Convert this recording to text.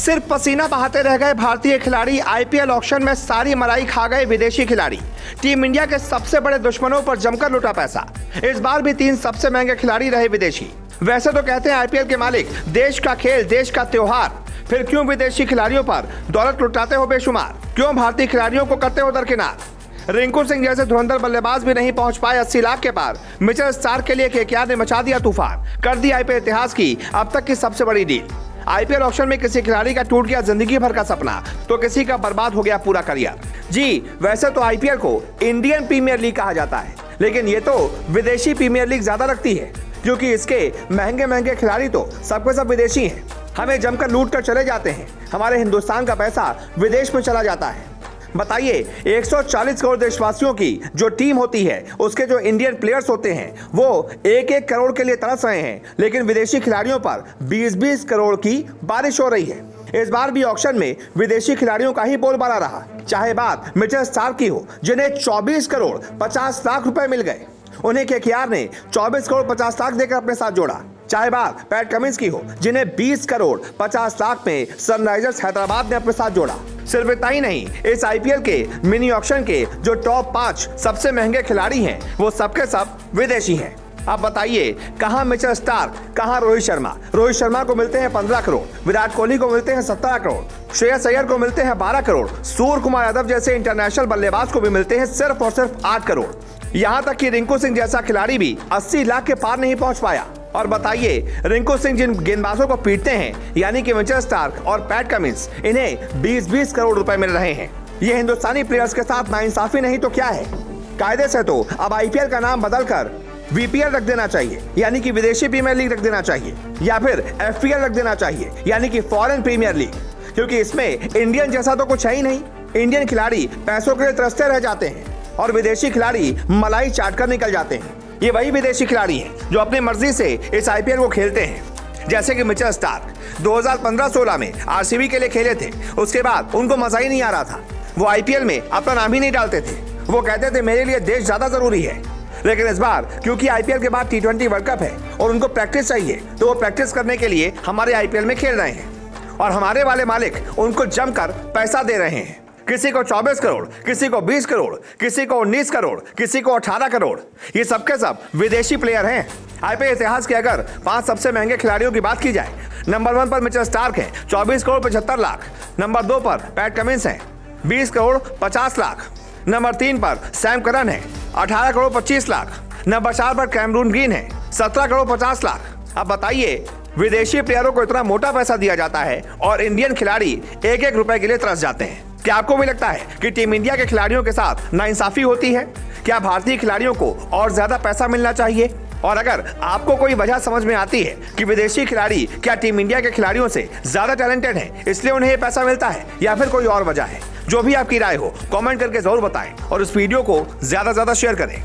सिर्फ पसीना बहाते रह गए भारतीय खिलाड़ी। आईपीएल ऑक्शन में सारी मलाई खा गए विदेशी खिलाड़ी। टीम इंडिया के सबसे बड़े दुश्मनों पर जमकर लुटा पैसा। इस बार भी 3 सबसे महंगे खिलाड़ी रहे विदेशी। वैसे तो कहते हैं आईपीएल के मालिक देश का खेल, देश का त्योहार, फिर क्यों विदेशी खिलाड़ियों पर दौलत लुटाते हो बेशुमार? क्यों भारतीय खिलाड़ियों को करते हो दरकिनार? रिंकू सिंह जैसे धुरंधर बल्लेबाज भी नहीं पहुंच पाए 80 लाख के पार। मिचेल स्टार्क के लिए केकेआर ने मचा दिया तूफान, कर दी आईपीएल इतिहास की अब तक की सबसे बड़ी डील। आईपीएल ऑक्शन में किसी खिलाड़ी का टूट गया जिंदगी भर का सपना, तो किसी का बर्बाद हो गया पूरा करियर। जी, वैसे तो आईपीएल को इंडियन प्रीमियर लीग कहा जाता है, लेकिन ये तो विदेशी प्रीमियर लीग ज्यादा लगती है, क्योंकि इसके महंगे महंगे खिलाड़ी तो सबके सब विदेशी हैं। हमें जमकर लूट कर चले जाते हैं, हमारे हिंदुस्तान का पैसा विदेश में चला जाता है। बताइए, 140 करोड़ देशवासियों की जो टीम होती है, उसके जो इंडियन प्लेयर्स होते हैं, वो 1-1 करोड़ के लिए तरस रहे हैं, लेकिन विदेशी खिलाड़ियों पर 20-20 करोड़ की बारिश हो रही है। इस बार भी ऑक्शन में विदेशी खिलाड़ियों का ही बोलबाला रहा। चाहे बात मिचेल स्टार्क की हो, जिन्हें 24 करोड़ 50 लाख रुपए मिल गए, उन्हें केकेआर ने 24 करोड़ 50 लाख देकर अपने साथ जोड़ा। चाहे बात पैट कमिंस की हो, जिन्हें 20 करोड़ 50 लाख में सनराइजर्स हैदराबाद ने अपने साथ जोड़ा। सिर्फ इतना ही नहीं, इस आईपीएल के मिनी ऑक्शन के जो टॉप 5 सबसे महंगे खिलाड़ी हैं, वो सबके सब विदेशी हैं। अब बताइए, कहां मिचेल स्टार्क, कहां रोहित शर्मा? रोहित शर्मा को मिलते हैं 15 करोड़, विराट कोहली को मिलते हैं 17 करोड़, श्रेयस अय्यर को मिलते हैं 12 करोड़, सूर्य कुमार यादव जैसे इंटरनेशनल बल्लेबाज को भी मिलते हैं सिर्फ और सिर्फ 8 करोड़। यहां तक कि रिंकू सिंह जैसा खिलाड़ी भी 80 लाख के पार नहीं पहुंच पाया। और बताइए, रिंकू सिंह जिन गेंदबाजों को पीटते हैं, यानी कि मिचेल स्टार्क और पैट कमिंस, इन्हें 20-20 करोड़ रुपए मिल रहे हैं। ये हिंदुस्तानी प्लेयर्स के साथ नाइंसाफी नहीं तो क्या है? कायदे से तो अब आईपीएल का नाम बदलकर वीपीएल रख देना चाहिए, यानी कि विदेशी प्रीमियर लीग रख देना चाहिए, या फिर एफपीएल रख देना चाहिए, यानी कि फॉरेन प्रीमियर लीग, क्योंकि इसमें इंडियन जैसा तो कुछ है ही नहीं। इंडियन खिलाड़ी पैसों के लिए तरसते रह जाते हैं और विदेशी खिलाड़ी मलाई चाट कर निकल जाते हैं। ये वही विदेशी खिलाड़ी हैं जो अपनी मर्जी से इस आईपीएल को खेलते हैं, जैसे कि मिचेल स्टार्क 2015-16 में आरसीबी के लिए खेले थे। उसके बाद उनको मजा ही नहीं आ रहा था, वो आईपीएल में अपना नाम ही नहीं डालते थे। वो कहते थे मेरे लिए देश ज्यादा जरूरी है। लेकिन इस बार क्योंकि आईपीएल के बाद T20 वर्ल्ड कप है और उनको प्रैक्टिस चाहिए, तो वो प्रैक्टिस करने के लिए हमारे आईपीएल में खेल रहे हैं और हमारे वाले मालिक उनको जमकर पैसा दे रहे हैं। किसी को 24 करोड़, किसी को 20 करोड़, किसी को 19 करोड़, किसी को 18 करोड़। ये सबके सब विदेशी प्लेयर हैं। आईपीएल इतिहास के अगर 5 सबसे महंगे खिलाड़ियों की बात की जाए, नंबर 1 पर मिचेल स्टार्क है 24 करोड़ 75 लाख, नंबर 2 पर पैट कमिंस है 20 करोड़ 50 लाख, नंबर 3 पर सैम करन है 18 करोड़ 25 लाख, नंबर 4 पर कैमरून ग्रीन है 17 करोड़ 50 लाख। अब बताइए, विदेशी प्लेयरों को इतना मोटा पैसा दिया जाता है और इंडियन खिलाड़ी 1-1 रुपए के लिए तरस जाते हैं। क्या आपको भी लगता है कि टीम इंडिया के खिलाड़ियों के साथ नाइंसाफी होती है? क्या भारतीय खिलाड़ियों को और ज्यादा पैसा मिलना चाहिए? और अगर आपको कोई वजह समझ में आती है कि विदेशी खिलाड़ी क्या टीम इंडिया के खिलाड़ियों से ज्यादा टैलेंटेड हैं, इसलिए उन्हें ये पैसा मिलता है, या फिर कोई और वजह है, जो भी आपकी राय हो कमेंट करके जरूर बताएं और इस वीडियो को ज्यादा से ज्यादा शेयर करें।